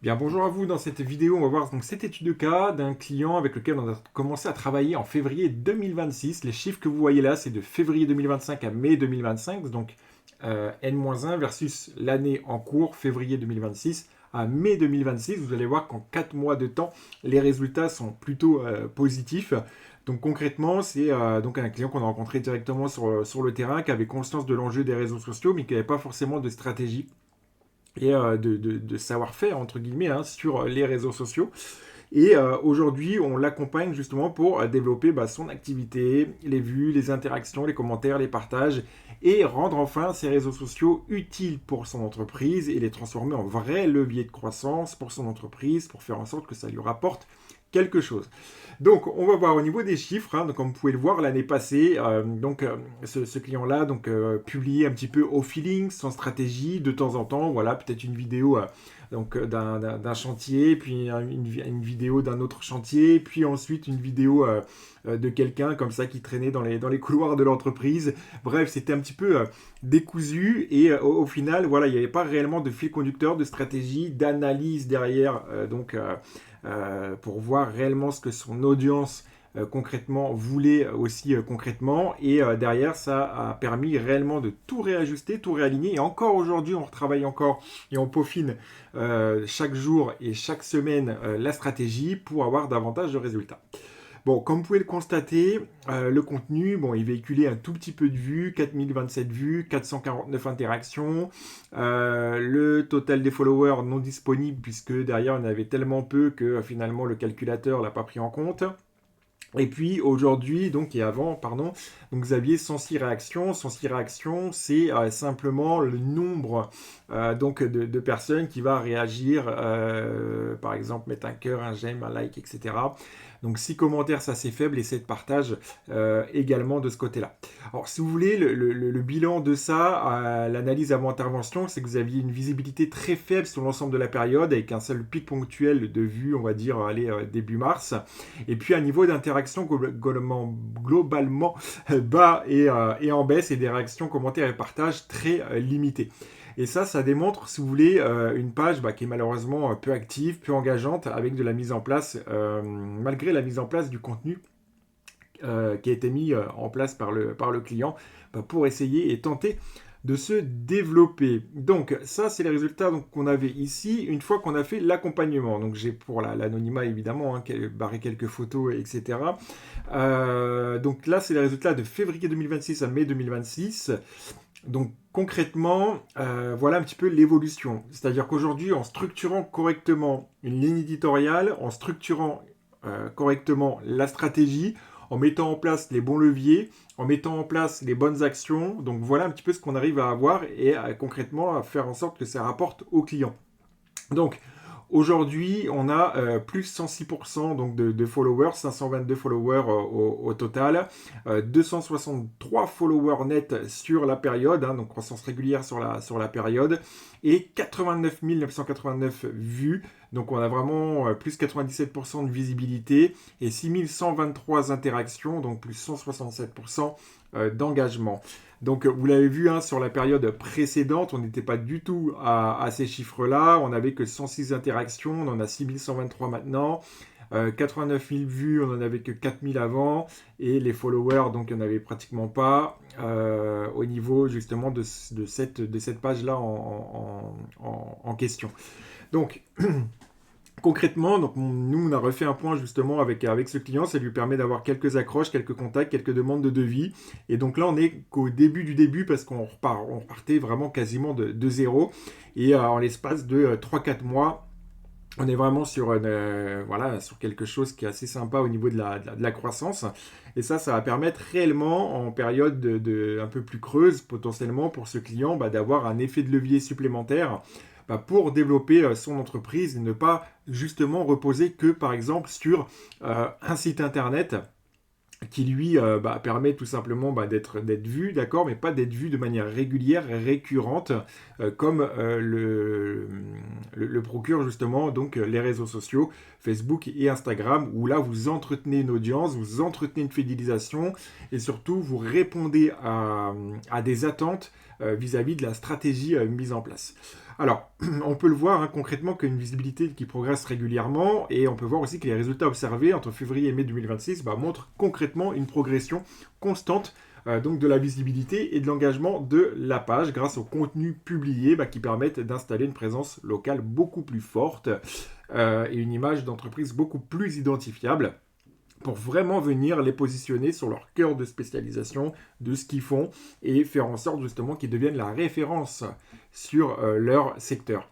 Bien, bonjour à vous. Dans cette vidéo, on va voir donc cette étude de cas d'un client avec lequel on a commencé à travailler en février 2026. Les chiffres que vous voyez là, c'est de février 2025 à mai 2025, donc N-1 versus l'année en cours, février 2026 à mai 2026. Vous allez voir qu'en 4 mois de temps, les résultats sont plutôt positifs. Donc concrètement, c'est donc un client qu'on a rencontré directement sur le terrain, qui avait conscience de l'enjeu des réseaux sociaux, mais qui n'avait pas forcément de stratégie et de savoir-faire, entre guillemets, hein, sur les réseaux sociaux. Et aujourd'hui, on l'accompagne justement pour développer son activité, les vues, les interactions, les commentaires, les partages, et rendre enfin ces réseaux sociaux utiles pour son entreprise et les transformer en vrai levier de croissance pour son entreprise, pour faire en sorte que ça lui rapporte quelque chose. Donc, on va voir au niveau des chiffres. Hein, donc, comme vous pouvez le voir, l'année passée, ce client-là publiait un petit peu au feeling, sans stratégie, de temps en temps. Voilà, peut-être une vidéo d'un chantier, puis une vidéo d'un autre chantier, puis ensuite une vidéo de quelqu'un comme ça qui traînait dans les couloirs de l'entreprise. Bref, c'était un petit peu décousu et au final, voilà, il n'y avait pas réellement de fil conducteur, de stratégie, d'analyse derrière. Pour voir réellement ce que son audience concrètement voulait aussi concrètement. Et derrière, ça a permis réellement de tout réajuster, tout réaligner. Et encore aujourd'hui, on retravaille encore et on peaufine chaque jour et chaque semaine la stratégie pour avoir davantage de résultats. Bon, comme vous pouvez le constater, le contenu, bon, il véhiculait un tout petit peu de vues, 4027 vues, 449 interactions. Le total des followers non disponible, puisque derrière, on avait tellement peu que finalement, le calculateur ne l'a pas pris en compte. Et puis aujourd'hui, donc et avant, pardon, donc vous aviez 106 réactions. 106 réactions, c'est simplement le nombre de personnes qui va réagir, par exemple mettre un cœur, un j'aime, un like, etc. Donc 6 commentaires, c'est assez faible et 7 partages également de ce côté-là. Alors si vous voulez, le bilan de ça, l'analyse avant intervention, c'est que vous aviez une visibilité très faible sur l'ensemble de la période avec un seul pic ponctuel de vues, on va dire, allez, début mars. Et puis un niveau d'interaction globalement bas et en baisse et des réactions, commentaires et partages très limitées. Et ça démontre, si vous voulez, une page qui est malheureusement peu active, peu engageante, avec de la mise en place, malgré la mise en place du contenu qui a été mis en place par le client pour essayer et tenter de se développer. Donc ça, c'est les résultats qu'on avait ici une fois qu'on a fait l'accompagnement. Donc j'ai pour l'anonymat évidemment barré quelques photos, etc. Donc là, c'est les résultats de février 2026 à mai 2026. Donc concrètement, voilà un petit peu l'évolution. C'est-à-dire qu'aujourd'hui, en structurant correctement une ligne éditoriale, en structurant correctement la stratégie, en mettant en place les bons leviers, en mettant en place les bonnes actions. Donc voilà un petit peu ce qu'on arrive à avoir et concrètement à faire en sorte que ça rapporte aux clients. Donc aujourd'hui, on a plus 106% donc de followers, 522 followers au total, 263 followers nets sur la période, hein, donc croissance régulière sur la période, et 89 989 vues. Donc on a vraiment plus 97% de visibilité et 6123 interactions, donc plus 167% d'engagement. Donc vous l'avez vu sur la période précédente, on n'était pas du tout à ces chiffres-là, on n'avait que 106 interactions, on en a 6123 maintenant. 89 000 vues, on n'en avait que 4 000 avant, et les followers, donc il n'y en avait pratiquement pas au niveau justement de cette page-là en question. Donc, concrètement, donc nous, on a refait un point justement avec ce client. Ça lui permet d'avoir quelques accroches, quelques contacts, quelques demandes de devis. Et donc là, on est qu'au début du début parce qu'on partait vraiment quasiment de zéro. Et en l'espace de 3-4 mois, on est vraiment sur quelque chose qui est assez sympa au niveau de la croissance. Et ça va permettre réellement, en période un peu plus creuse, potentiellement pour ce client, d'avoir un effet de levier supplémentaire pour développer son entreprise et ne pas justement reposer que, par exemple, sur un site internet qui lui permet tout simplement d'être vu, d'accord, mais pas d'être vu de manière régulière, récurrente, comme le procure justement donc les réseaux sociaux, Facebook et Instagram, où là vous entretenez une audience, vous entretenez une fidélisation, et surtout vous répondez à des attentes vis-à-vis de la stratégie mise en place. Alors, on peut le voir concrètement qu'une visibilité qui progresse régulièrement, et on peut voir aussi que les résultats observés entre février et mai 2026 montrent concrètement une progression constante donc de la visibilité et de l'engagement de la page grâce aux contenus publiés qui permettent d'installer une présence locale beaucoup plus forte et une image d'entreprise beaucoup plus identifiable pour vraiment venir les positionner sur leur cœur de spécialisation, de ce qu'ils font, et faire en sorte justement qu'ils deviennent la référence sur leur secteur.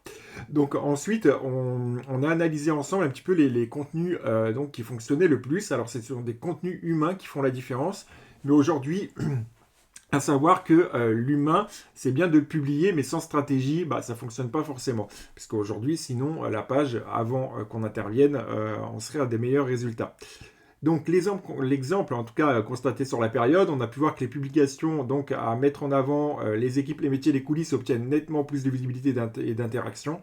Donc ensuite, on a analysé ensemble un petit peu les contenus donc, qui fonctionnaient le plus. Alors ce sont des contenus humains qui font la différence, mais aujourd'hui... À savoir que l'humain, c'est bien de le publier, mais sans stratégie, ça ne fonctionne pas forcément. Parce qu'aujourd'hui, sinon, la page, avant qu'on intervienne, on serait à des meilleurs résultats. Donc l'exemple, en tout cas constaté sur la période, on a pu voir que les publications donc à mettre en avant les équipes, les métiers, les coulisses obtiennent nettement plus de visibilité et d'interaction.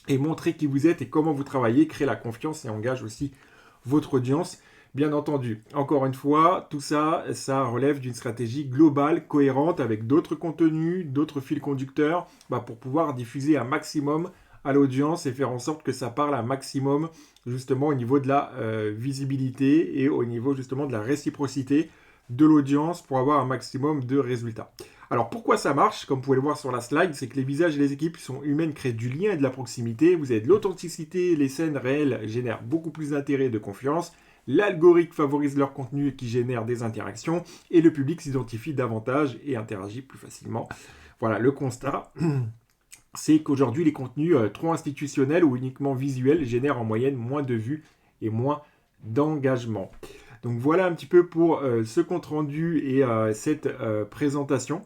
Et montrer qui vous êtes et comment vous travaillez, crée la confiance et engage aussi votre audience. Bien entendu, encore une fois, tout ça, ça relève d'une stratégie globale, cohérente, avec d'autres contenus, d'autres fils conducteurs, pour pouvoir diffuser un maximum à l'audience et faire en sorte que ça parle un maximum justement au niveau de la visibilité et au niveau justement de la réciprocité de l'audience pour avoir un maximum de résultats. Alors pourquoi ça marche? Comme vous pouvez le voir sur la slide, c'est que les visages et les équipes sont humaines, créent du lien et de la proximité. Vous avez de l'authenticité, les scènes réelles génèrent beaucoup plus d'intérêt et de confiance. L'algorithme favorise leur contenu qui génère des interactions et le public s'identifie davantage et interagit plus facilement. Voilà, le constat, c'est qu'aujourd'hui, les contenus trop institutionnels ou uniquement visuels génèrent en moyenne moins de vues et moins d'engagement. Donc voilà un petit peu pour ce compte rendu et cette présentation.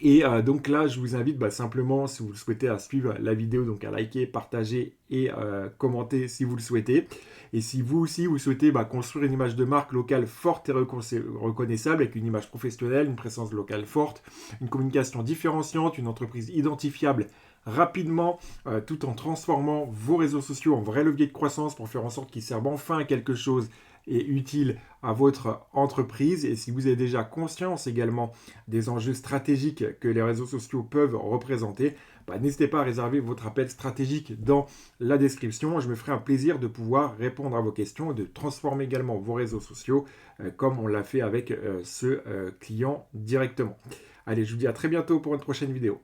Et donc là, je vous invite simplement, si vous le souhaitez, à suivre la vidéo, donc à liker, partager et commenter si vous le souhaitez. Et si vous aussi, vous souhaitez construire une image de marque locale forte et reconnaissable, avec une image professionnelle, une présence locale forte, une communication différenciante, une entreprise identifiable rapidement, tout en transformant vos réseaux sociaux en vrai levier de croissance pour faire en sorte qu'ils servent enfin à quelque chose et utile à votre entreprise. Et si vous avez déjà conscience également des enjeux stratégiques que les réseaux sociaux peuvent représenter, n'hésitez pas à réserver votre appel stratégique dans la description. Je me ferai un plaisir de pouvoir répondre à vos questions et de transformer également vos réseaux sociaux comme on l'a fait avec ce client directement. Allez, je vous dis à très bientôt pour une prochaine vidéo.